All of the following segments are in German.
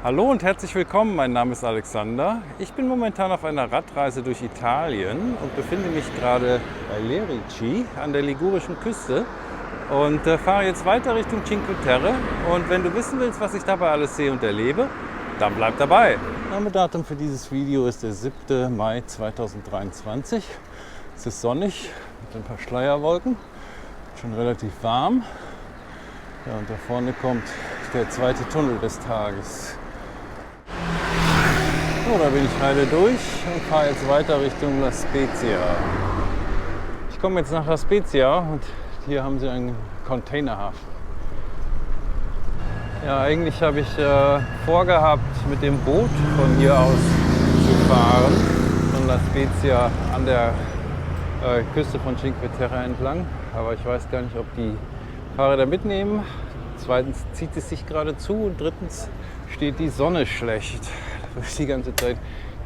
Hallo und herzlich willkommen, mein Name ist Alexander. Ich bin momentan auf einer Radreise durch Italien und befinde mich gerade bei Lerici an der ligurischen Küste und fahre jetzt weiter Richtung Cinque Terre. Und wenn du wissen willst, was ich dabei alles sehe und erlebe, dann bleib dabei. Nahmedatum für dieses Video ist der 7. Mai 2023. Es ist sonnig mit ein paar Schleierwolken, schon relativ warm. Ja, und da vorne kommt der zweite Tunnel des Tages. So, da bin ich heile durch und fahre jetzt weiter Richtung La Spezia. Ich komme jetzt nach La Spezia und hier haben sie einen Containerhafen. Ja, eigentlich habe ich vorgehabt, mit dem Boot von hier aus zu fahren, von La Spezia an der Küste von Cinque Terre entlang. Aber ich weiß gar nicht, ob die Fahrräder mitnehmen. Zweitens zieht es sich gerade zu und drittens steht die Sonne schlecht. Da will ich die ganze Zeit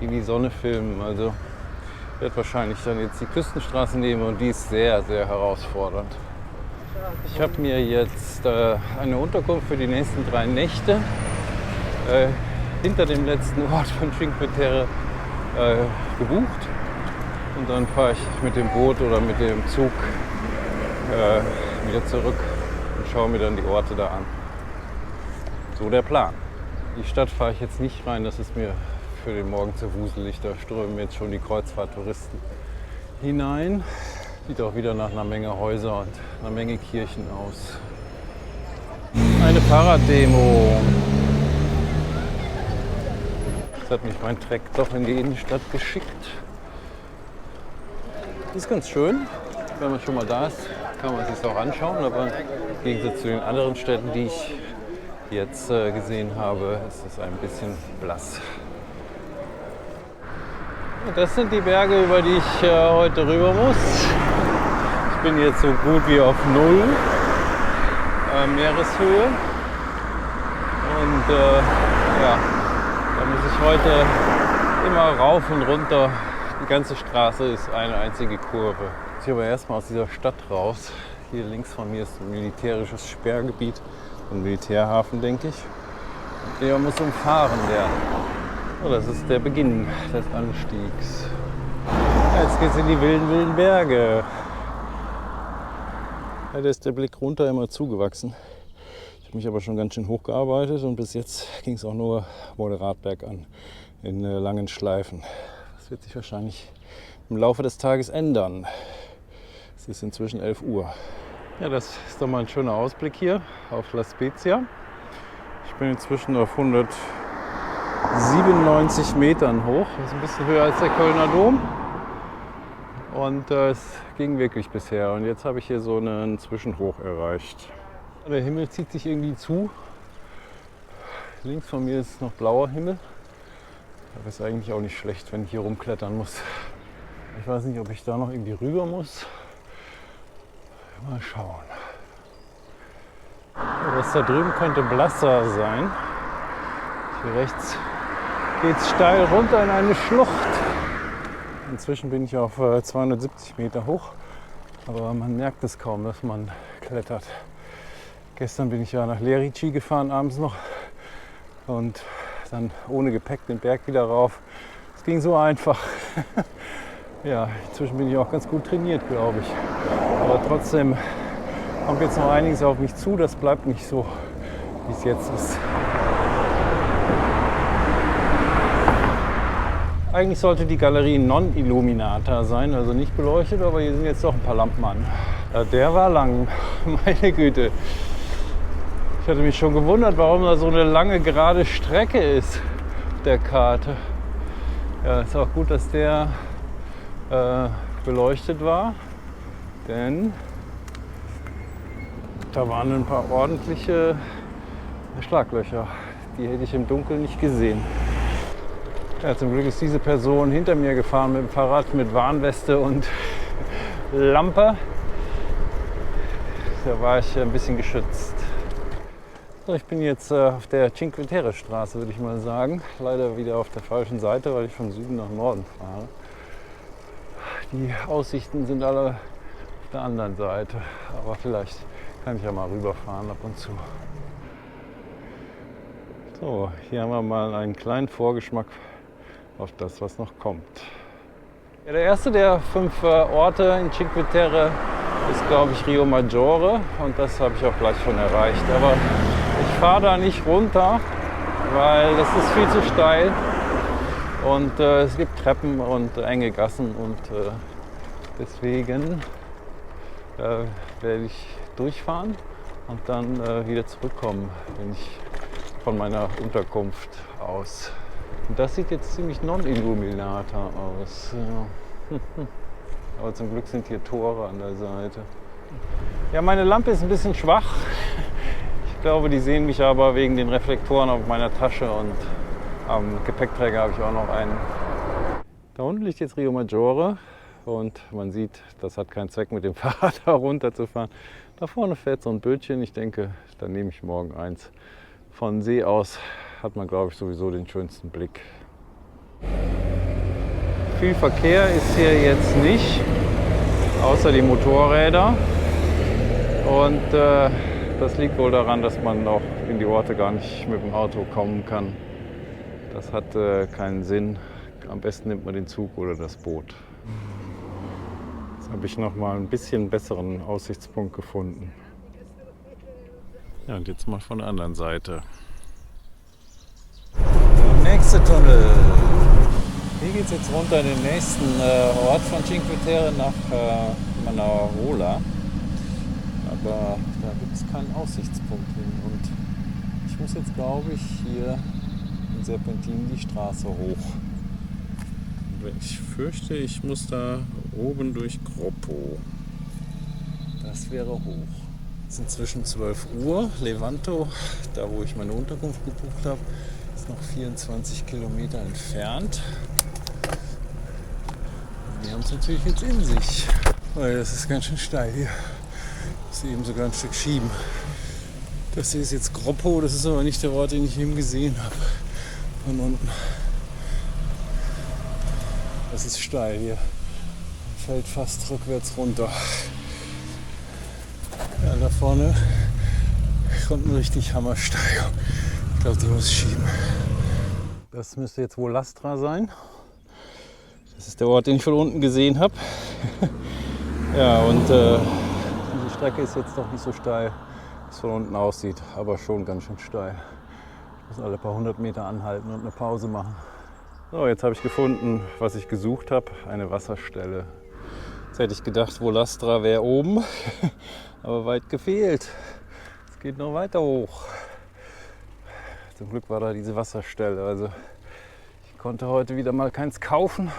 in die Sonne filmen. Also ich werde wahrscheinlich dann jetzt die Küstenstraße nehmen und die ist sehr, sehr herausfordernd. Ich habe mir jetzt eine Unterkunft für die nächsten 3 Nächte hinter dem letzten Ort von Cinque Terre gebucht. Und dann fahre ich mit dem Boot oder mit dem Zug wieder zurück und schaue mir dann die Orte da an. So der Plan. Die Stadt fahre ich jetzt nicht rein, das ist mir für den Morgen zu wuselig. Da strömen jetzt schon die Kreuzfahrttouristen hinein. Sieht auch wieder nach einer Menge Häuser und einer Menge Kirchen aus. Eine Fahrraddemo. Jetzt hat mich mein Treck doch in die Innenstadt geschickt. Das ist ganz schön, wenn man schon mal da ist, kann man es sich auch anschauen, aber im Gegensatz zu den anderen Städten, die ich jetzt gesehen habe, ist es ein bisschen blass. Und das sind die Berge, über die ich heute rüber muss. Ich bin jetzt so gut wie auf 0 Meereshöhe und ja, da muss ich heute immer rauf und runter. Die ganze Straße ist eine einzige Kurve. Ich gehe aber erstmal aus dieser Stadt raus. Hier links von mir ist ein militärisches Sperrgebiet, ein Militärhafen, denke ich. Der muss umfahren werden. So, das ist der Beginn des Anstiegs. Jetzt geht es in die wilden Berge. Ja, da ist der Blick runter immer zugewachsen. Ich habe mich aber schon ganz schön hochgearbeitet und bis jetzt ging es auch nur moderat bergan in langen Schleifen. Das wird sich wahrscheinlich im Laufe des Tages ändern. Es ist inzwischen 11 Uhr. Ja, das ist doch mal ein schöner Ausblick hier auf La Spezia. Ich bin inzwischen auf 197 Metern hoch. Das ist ein bisschen höher als der Kölner Dom. Und es ging wirklich bisher. Und jetzt habe ich hier so einen Zwischenhoch erreicht. Der Himmel zieht sich irgendwie zu. Links von mir ist noch blauer Himmel. Das ist eigentlich auch nicht schlecht, wenn ich hier rumklettern muss. Ich weiß nicht, ob ich da noch irgendwie rüber muss. Mal schauen. Das da drüben könnte blasser sein. Hier rechts geht es steil runter in eine Schlucht. Inzwischen bin ich auf 270 Meter hoch, aber man merkt es kaum, dass man klettert. Gestern bin ich ja nach Lerici gefahren, abends noch, und dann ohne Gepäck den Berg wieder rauf. Es ging so einfach. Ja, inzwischen bin ich auch ganz gut trainiert, glaube ich. Aber trotzdem kommt jetzt noch einiges auf mich zu. Das bleibt nicht so, wie es jetzt ist. Eigentlich sollte die Galerie non-illuminata sein, also nicht beleuchtet, aber hier sind jetzt doch ein paar Lampen an. Ja, der war lang, meine Güte. Ich hatte mich schon gewundert, warum da so eine lange gerade Strecke ist auf der Karte. Ja, ist auch gut, dass der beleuchtet war, denn da waren ein paar ordentliche Schlaglöcher. Die hätte ich im Dunkeln nicht gesehen. Ja, zum Glück ist diese Person hinter mir gefahren mit dem Fahrrad mit Warnweste und Lampe. Da war ich ein bisschen geschützt. So, ich bin jetzt auf der Cinque Terre Straße, würde ich mal sagen. Leider wieder auf der falschen Seite, weil ich von Süden nach Norden fahre. Die Aussichten sind alle auf der anderen Seite, aber vielleicht kann ich ja mal rüberfahren ab und zu. So, hier haben wir mal einen kleinen Vorgeschmack auf das, was noch kommt. Ja, der erste der 5 Orte in Cinque Terre ist, glaube ich, Rio Maggiore und das habe ich auch gleich schon erreicht. Aber ich fahre da nicht runter, weil das ist viel zu steil und es gibt Treppen und enge Gassen und deswegen werde ich durchfahren und dann wieder zurückkommen, wenn ich von meiner Unterkunft aus. Und das sieht jetzt ziemlich non-illuminata aus. Ja. Aber zum Glück sind hier Tore an der Seite. Ja, meine Lampe ist ein bisschen schwach. Ich glaube, die sehen mich aber wegen den Reflektoren auf meiner Tasche und am Gepäckträger habe ich auch noch einen. Da unten liegt jetzt Rio Maggiore und man sieht, das hat keinen Zweck, mit dem Fahrrad da runterzufahren. Da vorne fährt so ein Bötchen. Ich denke, da nehme ich morgen eins. Von See aus hat man, glaube ich, sowieso den schönsten Blick. Viel Verkehr ist hier jetzt nicht, außer die Motorräder. Und das liegt wohl daran, dass man auch in die Orte gar nicht mit dem Auto kommen kann. Das hat keinen Sinn. Am besten nimmt man den Zug oder das Boot. Jetzt habe ich noch mal ein bisschen besseren Aussichtspunkt gefunden. Ja, und jetzt mal von der anderen Seite. Der nächste Tunnel. Hier geht es jetzt runter in den nächsten Ort von Cinque Terre nach Manarola. Aber da gibt es keinen Aussichtspunkt hin. Und ich muss jetzt, glaube ich, hier in Serpentin die Straße hoch. Und ich fürchte, ich muss da oben durch Groppo. Das wäre hoch. Es ist inzwischen 12 Uhr. Levanto, da wo ich meine Unterkunft gebucht habe, ist noch 24 Kilometer entfernt. Die haben es natürlich jetzt in sich, weil das ist ganz schön steil hier. Ich muss eben sogar ein Stück schieben. Das hier ist jetzt Groppo, das ist aber nicht der Ort, den ich eben gesehen habe. Von unten. Das ist steil hier. Man fällt fast rückwärts runter. Ja, da vorne kommt eine richtig Hammersteigung. Ich glaube, die muss ich schieben. Das müsste jetzt wohl Lastra sein. Das ist der Ort, den ich von unten gesehen habe. Ja, und diese Strecke ist jetzt doch nicht so steil, wie es von unten aussieht, aber schon ganz schön steil. Ich muss alle paar 100 Meter anhalten und eine Pause machen. So, jetzt habe ich gefunden, was ich gesucht habe, eine Wasserstelle. Jetzt hätte ich gedacht, Volastra wäre oben, aber weit gefehlt. Es geht noch weiter hoch. Zum Glück war da diese Wasserstelle. Also ich konnte heute wieder mal keins kaufen.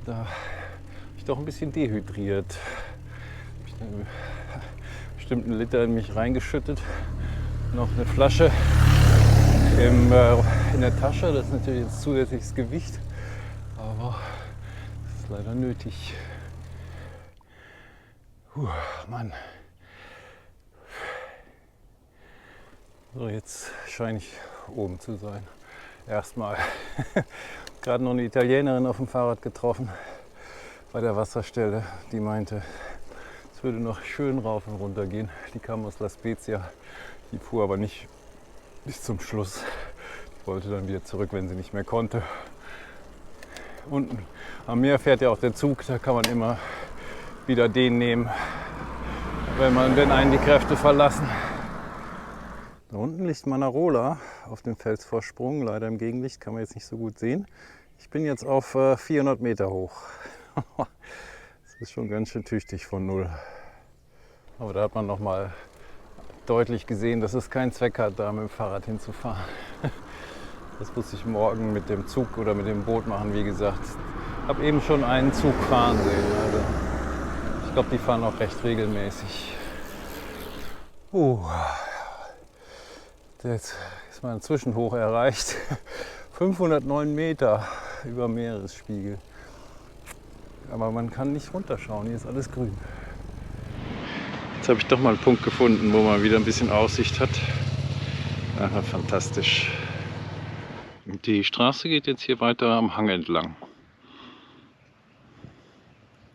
Da habe ich doch ein bisschen dehydriert. Habe ich einen bestimmten Liter in mich reingeschüttet. Noch eine Flasche in der Tasche. Das ist natürlich jetzt zusätzliches Gewicht, aber das ist leider nötig. Mann. So, jetzt scheine ich oben zu sein. Erstmal. Gerade noch eine Italienerin auf dem Fahrrad getroffen bei der Wasserstelle. Die meinte, es würde noch schön rauf und runter gehen. Die kam aus La Spezia. Die fuhr aber nicht bis zum Schluss. Die wollte dann wieder zurück, wenn sie nicht mehr konnte. Unten am Meer fährt ja auch der Zug. Da kann man immer wieder den nehmen, wenn einen die Kräfte verlassen. Da unten liegt Manarola auf dem Felsvorsprung. Leider im Gegenlicht kann man jetzt nicht so gut sehen. Ich bin jetzt auf 400 Meter hoch. Das ist schon ganz schön tüchtig von null. Aber da hat man noch mal deutlich gesehen, dass es keinen Zweck hat, da mit dem Fahrrad hinzufahren. Das muss ich morgen mit dem Zug oder mit dem Boot machen, wie gesagt. Ich habe eben schon einen Zug fahren sehen. Also ich glaube, die fahren auch recht regelmäßig. Jetzt ist mein Zwischenhoch erreicht. 509 Meter über Meeresspiegel. Aber man kann nicht runterschauen, hier ist alles grün. Jetzt habe ich doch mal einen Punkt gefunden, wo man wieder ein bisschen Aussicht hat. Aha, fantastisch. Die Straße geht jetzt hier weiter am Hang entlang.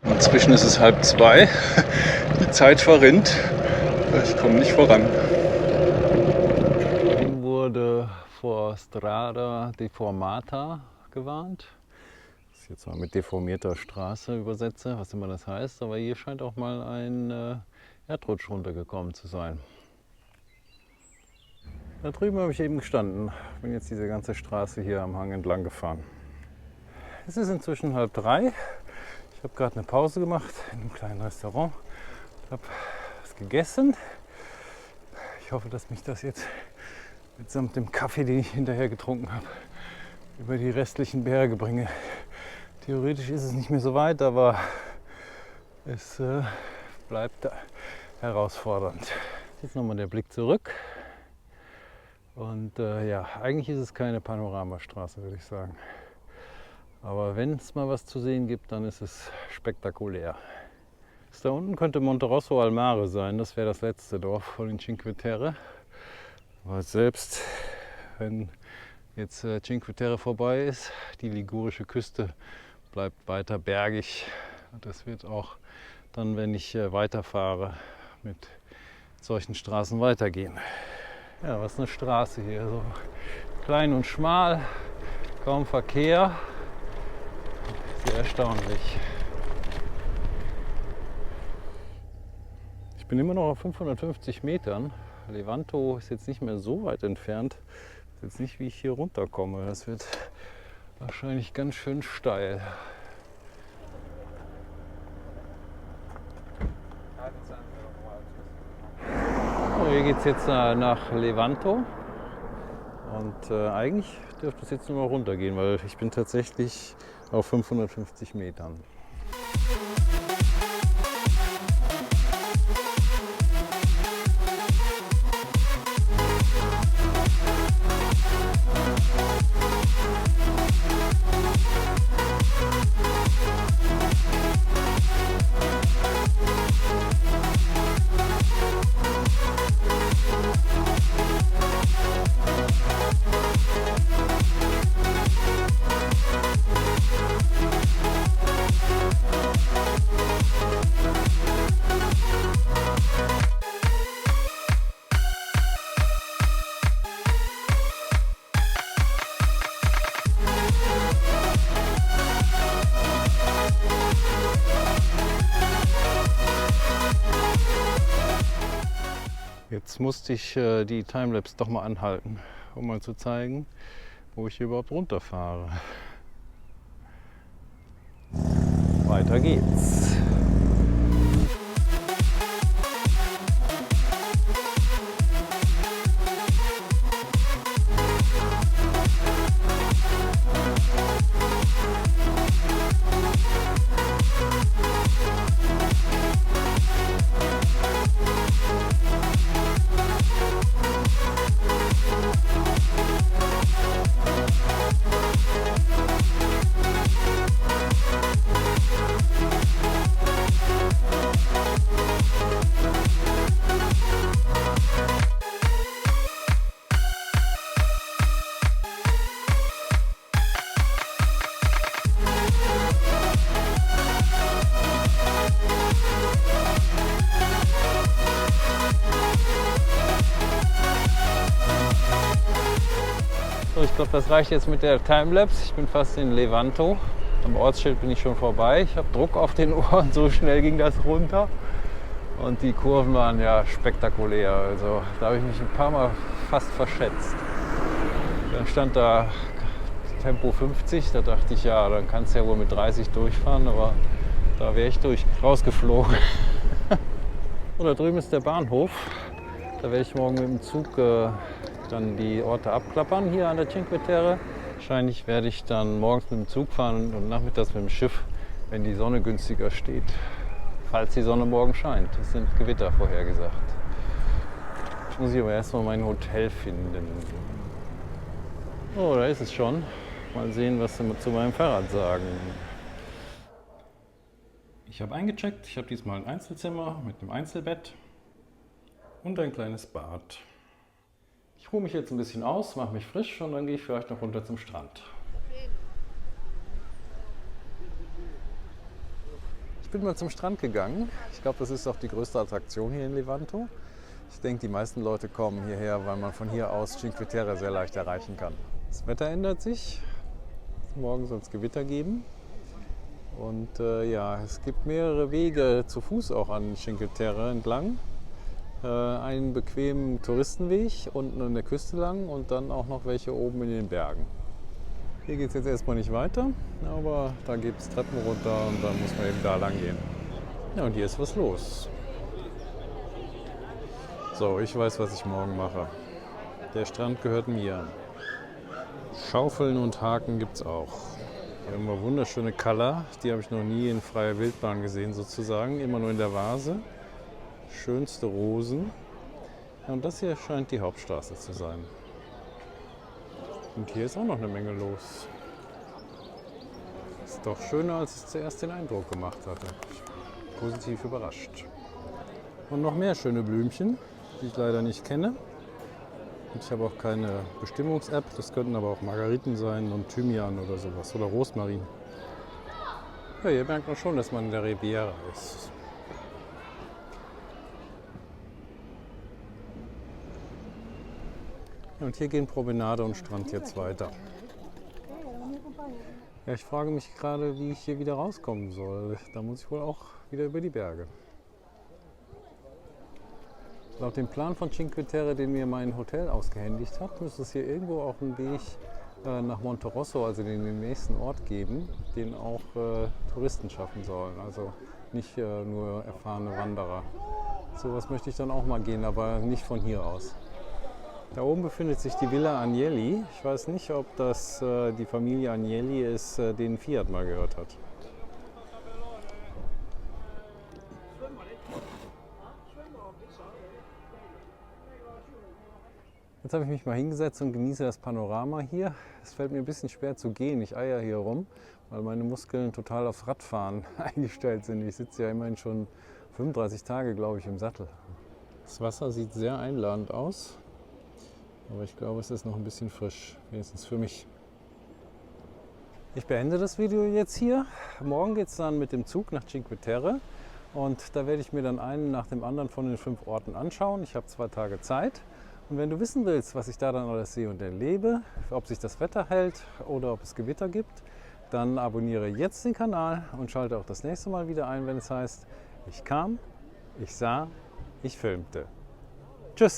Inzwischen ist es 1:30. Die Zeit verrinnt. Ich komme nicht voran. Wurde vor Strada Deformata gewarnt. Das ist jetzt mal mit deformierter Straße übersetze, was immer das heißt. Aber hier scheint auch mal ein Erdrutsch runtergekommen zu sein. Da drüben habe ich eben gestanden. Bin jetzt diese ganze Straße hier am Hang entlang gefahren. Es ist inzwischen 2:30. Ich habe gerade eine Pause gemacht in einem kleinen Restaurant. Habe was gegessen. Ich hoffe, dass mich das jetzt mitsamt dem Kaffee, den ich hinterher getrunken habe, über die restlichen Berge bringe. Theoretisch ist es nicht mehr so weit, aber es bleibt herausfordernd. Jetzt nochmal der Blick zurück. Und ja, eigentlich ist es keine Panoramastraße, würde ich sagen. Aber wenn es mal was zu sehen gibt, dann ist es spektakulär. Da unten könnte Monterosso al Mare sein, das wäre das letzte Dorf von den Cinque Terre. Aber selbst wenn jetzt Cinque Terre vorbei ist, die ligurische Küste bleibt weiter bergig. Und das wird auch dann, wenn ich weiterfahre, mit solchen Straßen weitergehen. Ja, was eine Straße hier, so klein und schmal, kaum Verkehr, sehr erstaunlich. Ich bin immer noch auf 550 Metern. Levanto ist jetzt nicht mehr so weit entfernt. Das ist jetzt nicht, wie ich hier runterkomme. Das wird wahrscheinlich ganz schön steil. So, hier geht es jetzt nach Levanto. Und eigentlich dürfte es jetzt nur noch runtergehen, weil ich bin tatsächlich auf 550 Metern. Jetzt musste ich die Timelapse doch mal anhalten, um mal zu zeigen, wo ich hier überhaupt runterfahre. Weiter geht's. So, ich glaube, das reicht jetzt mit der Timelapse. Ich bin fast in Levanto. Am Ortsschild bin ich schon vorbei. Ich habe Druck auf den Ohren, so schnell ging das runter. Und die Kurven waren ja spektakulär. Also da habe ich mich ein paar Mal fast verschätzt. Dann stand da Tempo 50. Da dachte ich, ja, dann kannst du ja wohl mit 30 durchfahren. Aber da wäre ich rausgeflogen. So, da drüben ist der Bahnhof. Da werde ich morgen mit dem Zug dann die Orte abklappern hier an der Cinque Terre. Wahrscheinlich werde ich dann morgens mit dem Zug fahren und nachmittags mit dem Schiff, wenn die Sonne günstiger steht. Falls die Sonne morgen scheint. Es sind Gewitter vorhergesagt. Jetzt muss ich aber erstmal mein Hotel finden. Oh, da ist es schon. Mal sehen, was sie zu meinem Fahrrad sagen. Ich habe eingecheckt. Ich habe diesmal ein Einzelzimmer mit einem Einzelbett und ein kleines Bad. Ich ruhe mich jetzt ein bisschen aus, mache mich frisch und dann gehe ich vielleicht noch runter zum Strand. Ich bin mal zum Strand gegangen. Ich glaube, das ist auch die größte Attraktion hier in Levanto. Ich denke, die meisten Leute kommen hierher, weil man von hier aus Cinque Terre sehr leicht erreichen kann. Das Wetter ändert sich. Morgen soll es Gewitter geben. Und ja, es gibt mehrere Wege zu Fuß auch an Cinque Terre entlang. Einen bequemen Touristenweg unten an der Küste lang und dann auch noch welche oben in den Bergen. Hier geht es jetzt erstmal nicht weiter, aber da gibt es Treppen runter und dann muss man eben da lang gehen. Ja, und hier ist was los. So, ich weiß, was ich morgen mache. Der Strand gehört mir. Schaufeln und Haken gibt es auch. Hier haben wir wunderschöne Kaller, die habe ich noch nie in freier Wildbahn gesehen sozusagen, immer nur in der Vase. Schönste Rosen. Ja, und das hier scheint die Hauptstraße zu sein. Und hier ist auch noch eine Menge los. Ist doch schöner, als es zuerst den Eindruck gemacht hatte. Positiv überrascht. Und noch mehr schöne Blümchen, die ich leider nicht kenne. Und ich habe auch keine Bestimmungs-App. Das könnten aber auch Margariten sein und Thymian oder sowas. Oder Rosmarin. Ja, hier merkt man schon, dass man in der Riviera ist. Und hier gehen Promenade und Strand jetzt weiter. Ja, ich frage mich gerade, wie ich hier wieder rauskommen soll. Da muss ich wohl auch wieder über die Berge. Laut dem Plan von Cinque Terre, den mir mein Hotel ausgehändigt hat, müsste es hier irgendwo auch einen Weg nach Monte Rosso, also den nächsten Ort geben, den auch Touristen schaffen sollen. Also nicht nur erfahrene Wanderer. So was möchte ich dann auch mal gehen, aber nicht von hier aus. Da oben befindet sich die Villa Agnelli. Ich weiß nicht, ob das die Familie Agnelli ist, denen Fiat mal gehört hat. Jetzt habe ich mich mal hingesetzt und genieße das Panorama hier. Es fällt mir ein bisschen schwer zu gehen. Ich eier hier rum, weil meine Muskeln total aufs Radfahren eingestellt sind. Ich sitze ja immerhin schon 35 Tage, glaube ich, im Sattel. Das Wasser sieht sehr einladend aus. Aber ich glaube, es ist noch ein bisschen frisch, wenigstens für mich. Ich beende das Video jetzt hier. Morgen geht es dann mit dem Zug nach Cinque Terre. Und da werde ich mir dann einen nach dem anderen von den 5 Orten anschauen. Ich habe 2 Tage Zeit. Und wenn du wissen willst, was ich da dann alles sehe und erlebe, ob sich das Wetter hält oder ob es Gewitter gibt, dann abonniere jetzt den Kanal und schalte auch das nächste Mal wieder ein, wenn es heißt, ich kam, ich sah, ich filmte. Tschüss!